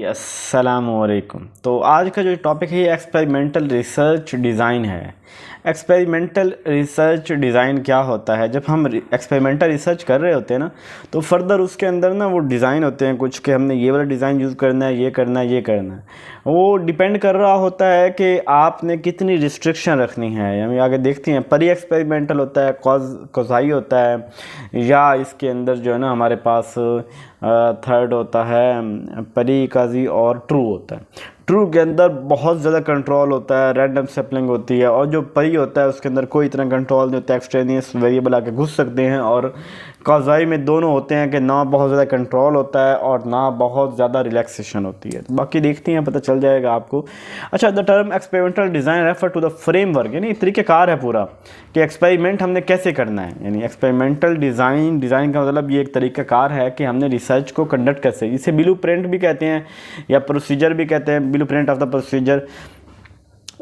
अस्सलामुअलैकुम। तो आज का जो टॉपिक है ये एक्सपेरिमेंटल रिसर्च डिज़ाइन है। एक्सपेरिमेंटल रिसर्च डिज़ाइन क्या होता है? जब हम एक्सपेरिमेंटल रिसर्च कर रहे होते हैं ना, तो फर्दर उसके अंदर ना वो डिज़ाइन होते हैं कुछ कि हमने ये वाला डिज़ाइन यूज़ करना है, ये करना है, ये करना है। वो डिपेंड कर रहा होता है कि आपने कितनी रिस्ट्रिक्शन रखनी है। हम आगे देखते हैं परी एक्सपेरिमेंटल होता है, कोज़ाई होता है, या इसके अंदर जो है ना हमारे पास थर्ड होता है परी, काजी और ट्रू होता है। ट्रू के अंदर बहुत ज़्यादा कंट्रोल होता है, रैंडम सैम्पलिंग होती है, और जो परी होता है उसके अंदर कोई इतना कंट्रोल नहीं होता, एक्सट्रेनियस वेरिएबल आके घुस सकते हैं। और काज़ाई में दोनों होते हैं कि ना बहुत ज़्यादा कंट्रोल होता है और ना बहुत ज़्यादा रिलैक्सेशन होती है। तो बाकी देखते हैं, पता चल जाएगा आपको। अच्छा, the term experimental design refer to the framework, यानी तरीक़ेकार है पूरा कि एक्सपेरिमेंट हमने कैसे करना है। यानी एक्सपेरिमेंटल डिज़ाइन का मतलब ये एक तरीक़ाकार है कि हमने रिसर्च को कंडक्ट कैसे, इसे ब्लूप्रिंट भी कहते हैं या प्रोसीजर भी कहते हैं, blueprint of the procedure.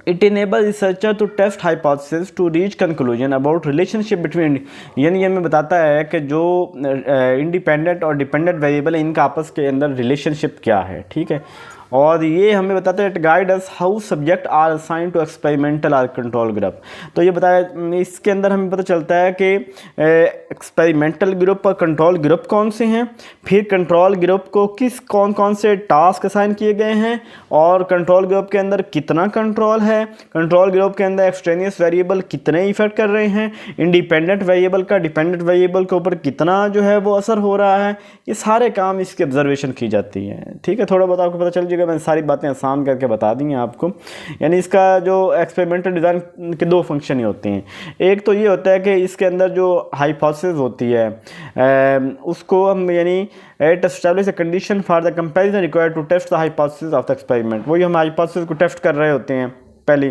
It enables researcher to test hypothesis to reach conclusion about relationship between, यानी ये हमें बताता है कि जो इंडिपेंडेंट और डिपेंडेंट वेरिएबल है इनका आपस के अंदर रिलेशनशिप क्या है, ठीक है। और ये हमें बताता है it guide us how subject are assign to experimental or control group. तो ये बताया, इसके अंदर हमें पता चलता है कि एक्सपेरिमेंटल ग्रुप और कंट्रोल ग्रुप कौन से हैं, फिर कंट्रोल ग्रुप को कौन कौन से टास्क असाइन किए गए हैं, और कंट्रोल ग्रुप के अंदर कितना कंट्रोल है, कंट्रोल ग्रुप के अंदर एक्सट्रेनियस वेरिएबल कितने इफेक्ट कर रहे हैं, इंडिपेंडेंट वेरिएबल का डिपेंडेंट वेरिएबल के ऊपर कितना जो है वो असर हो रहा है। ये सारे काम इसकी ऑब्जर्वेशन की जाती है, ठीक है। थोड़ा बहुत आपको पता चल जाएगा, मैंने सारी बातें आसान करके बता दी हैं आपको। यानी इसका जो एक्सपेरिमेंटल डिज़ाइन के दो फंक्शन ही होते हैं। एक तो ये होता है कि इसके अंदर जो हाइपोथेसिस होती है उसको हम यानी to establish a condition for the comparison required to test the hypothesis of the experiment। वही हम हाइपोथेसिस को टेस्ट कर रहे होते हैं पहले,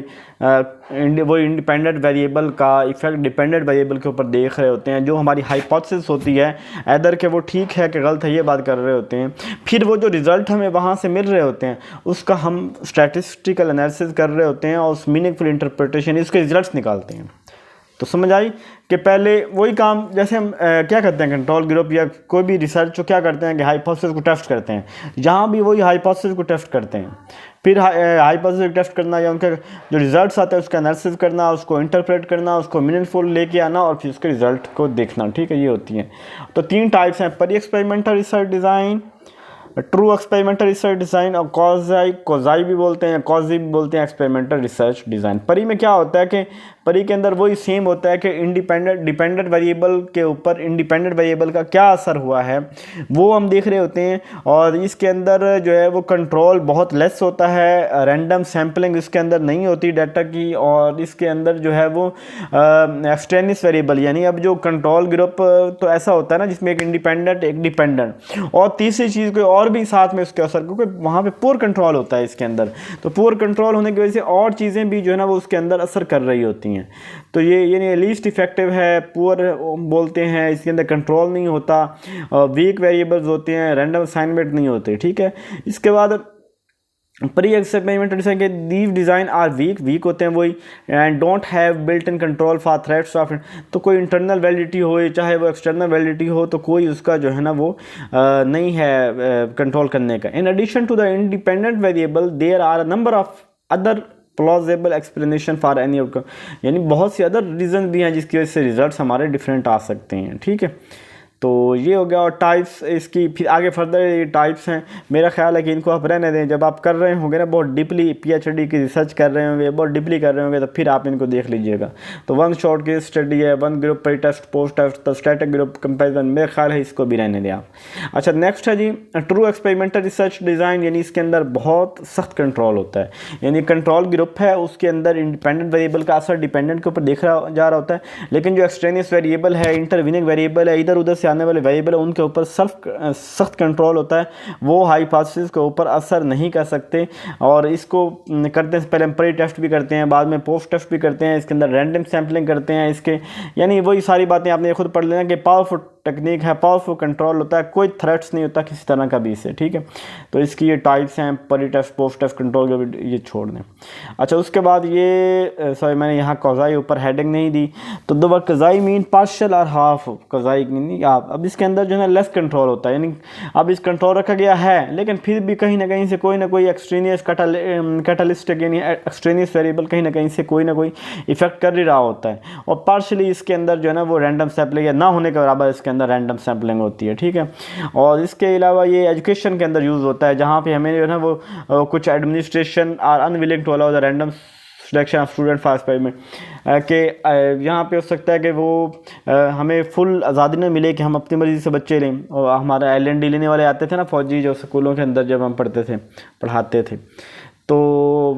वो इंडिपेंडेंट वेरिएबल का इफेक्ट डिपेंडेंट वेरिएबल के ऊपर देख रहे होते हैं। जो हमारी हाइपोथेसिस होती है ऐदर के वो ठीक है कि गलत है, ये बात कर रहे होते हैं। फिर वो जो रिज़ल्ट हमें वहाँ से मिल रहे होते हैं उसका हम स्टैटिस्टिकल एनालिसिस कर रहे होते हैं और उस मीनिंगफुल इंटरप्रिटेशन, इसके रिजल्ट्स निकालते हैं। तो समझ आई कि पहले वही काम जैसे हम क्या करते हैं, कंट्रोल ग्रुप या कोई भी रिसर्च को क्या करते हैं कि हाइपोथेसिस को टेस्ट करते हैं। यहाँ भी वही हाइपोथेसिस को टेस्ट करते हैं, फिर हाइपोथेसिस को टेस्ट करना या उनके जो रिजल्ट्स आते हैं उसका एनालिसिस करना, उसको इंटरप्रेट करना, उसको मीनिंगफुल लेके आना और फिर उसके रिजल्ट को देखना, ठीक है। ये होती हैं। तो तीन टाइप्स हैं, परी experimental research design, true experimental research design और कोज़ाई भी बोलते हैं, कॉजी भी बोलते हैं एक्सपेरिमेंटल रिसर्च डिज़ाइन। परी में क्या होता है कि परी के अंदर वही सेम होता है कि डिपेंडेंट वेरिएबल के ऊपर इंडिपेंडेंट वेरिएबल का क्या असर हुआ है वो हम देख रहे होते हैं। और इसके अंदर जो है वो कंट्रोल बहुत लेस होता है, रैंडम सैम्पलिंग इसके अंदर नहीं होती डाटा की, और इसके अंदर जो है वो एक्सट्रेनियस वेरिएबल, यानी अब जो कंट्रोल ग्रुप तो ऐसा होता है ना जिसमें एक इंडिपेंडेंट एक डिपेंडेंट और तीसरी चीज़ कोई और भी साथ में उसके असर, क्योंकि वहाँ पे पुअर कंट्रोल होता है इसके अंदर। तो पुअर कंट्रोल होने की वजह से और चीज़ें भी जो है ना वो उसके अंदर असर कर रही होती हैं। तो ये लीस्ट इफेक्टिव है, पुअर बोलते हैं। इसके अंदर कंट्रोल नहीं होता, वीक वेरिएबल्स होते हैं, रैंडम असाइनमेंट नहीं होते, ठीक है। इसके बाद प्री एक्सपेरिमेंटल डिज़ाइन के दीज डिज़ाइन आर वीक होते हैं वही, and don't have built in control for threats of, तो कोई इंटरनल वैलिडिटी हो चाहे वो एक्सटर्नल वैलिडिटी हो, तो कोई उसका जो है ना वो नहीं है कंट्रोल करने का। In addition to the independent variable there are a number of other plausible explanation for any outcome, यानी बहुत सी अदर रीज़न भी हैं जिसकी वजह से रिजल्ट्स हमारे डिफरेंट आ सकते हैं, ठीक है। तो ये हो गया। और टाइप्स इसकी फिर आगे फर्दर ये टाइप्स हैं। मेरा ख्याल है कि इनको आप रहने दें, जब आप कर रहे होंगे ना बहुत डीपली पीएचडी की रिसर्च कर रहे होंगे, बहुत डीपली कर रहे होंगे, तो फिर आप इनको देख लीजिएगा। तो वन शॉट की स्टडी है, one group pre test post test, तो स्टैटिक ग्रुप कंपेरिजन, मेरा ख्याल है इसको भी रहने दें आप। अच्छा, नेक्स्ट है जी ट्रू एक्सपेरिमेंटल रिसर्च डिज़ाइन, यानी इसके अंदर बहुत सख्त कंट्रोल होता है। यानी कंट्रोल ग्रुप है उसके अंदर इंडिपेंडेंट वेरिएबल का असर डिपेंडेंट के ऊपर देखा जा रहा होता है, लेकिन जो एक्सट्रेनियस वेरिएबल है, इंटरवीनिंग वेरिएबल है, इधर उधर से आने वाले वेरिएबल है, उनके ऊपर सख्त कंट्रोल होता है। वो हाइपोथेसिस के ऊपर असर नहीं कर सकते। और इसको करते हैं पहले हम प्री टेस्ट भी करते हैं, बाद में पोस्ट टेस्ट भी करते हैं, इसके अंदर रैंडम सैम्पलिंग करते हैं इसके, यानी वही सारी बातें आपने खुद पढ़ लेना कि टेक्निक है, पावरफुल कंट्रोल होता है, कोई थ्रेट्स नहीं होता किसी तरह का भी इससे, ठीक है। तो इसकी ये टाइप्स हैं, pre test post test control के भी, ये छोड़ दें। अच्छा उसके बाद ये सॉरी मैंने यहाँ कज़ाई ऊपर हेडिंग नहीं दी, तो द वर्ड कज़ाई मीन पार्शल और हाफ कज़ाई नहीं आप। अब इसके अंदर जो है लेस कंट्रोल होता है, यानी अब इस कंट्रोल रखा गया है लेकिन फिर भी कहीं ना कहीं से कोई ना कोई एक्सट्रेनियस कैटलिस्टिक यानी एक्सट्रेनियस वेरिएबल कहीं ना कहीं से कोई ना कोई इफेक्ट कर ही रहा होता है। और पार्शली इसके अंदर जो है ना वो रैंडम सैम्पलिंग या ना होने के बराबर इसके अंदर रैंडम सैम्पलिंग होती है, ठीक है। और इसके अलावा ये एजुकेशन के अंदर यूज़ होता है, जहाँ पे हमें जो है ना वो कुछ administration are unwilling to allow the random selection of student for experiment कि यहाँ पे हो सकता है कि वो हमें फुल आज़ादी न मिले कि हम अपनी मर्ज़ी से बच्चे लें। और हमारा LND लेने वाले आते थे ना फौजी, जो स्कूलों के अंदर जब हम पढ़ाते थे, तो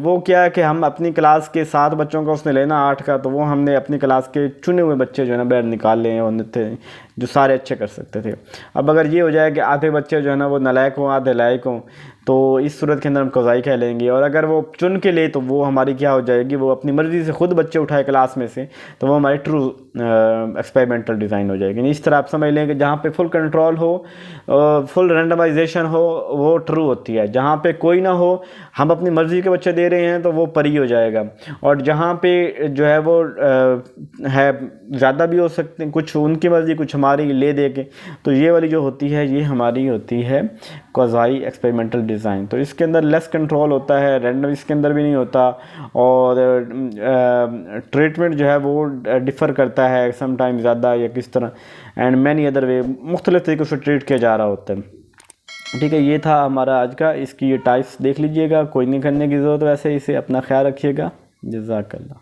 वो क्या है कि हम अपनी क्लास के 7 बच्चों का उसने लेना 8 का, तो वो हमने अपनी क्लास के चुने हुए बच्चे जो है ना बाहर निकाल लिए होते थे जो सारे अच्छे कर सकते थे। अब अगर ये हो जाए कि आधे बच्चे जो है ना वो नालायक हों आधे लायक हों, तो इस सूरत के अंदर हम कज़ाई कह लेंगे। और अगर वो चुन के ले तो वो हमारी क्या हो जाएगी, वो अपनी मर्ज़ी से खुद बच्चे उठाए क्लास में से, तो वो हमारी ट्रू एक्सपेरिमेंटल डिज़ाइन हो जाएगी। इस तरह आप समझ लें कि जहाँ पे फुल कंट्रोल हो, फुल रैंडमाइजेशन हो, वो ट्रू होती है। जहाँ पे कोई ना हो, हम अपनी मर्ज़ी के बच्चे दे रहे हैं, तो वो परी हो जाएगा। और जहाँ पे जो है वो है ज़्यादा भी हो सकते हैं, कुछ उनकी मर्ज़ी कुछ हमारी ले दे के, तो ये वाली जो होती है ये हमारी होती है कज़ाई एक्सपेरिमेंटल डिज़ाइन। तो इसके अंदर लेस कंट्रोल होता है, रैंडम इसके अंदर भी नहीं होता, और ट्रीटमेंट जो है वो डिफ़र करता है समटाइम ज़्यादा या किस तरह, एंड मैनी अदर वे मुख्तलिफ़ तरीक़ों से ट्रीट किया जा रहा होता है, ठीक है। ये था हमारा आज का, इसकी ये टाइप्स देख लीजिएगा, कोई नहीं करने की ज़रूरत, वैसे इसे अपना ख्याल रखिएगा। जज़ाकल्लाह।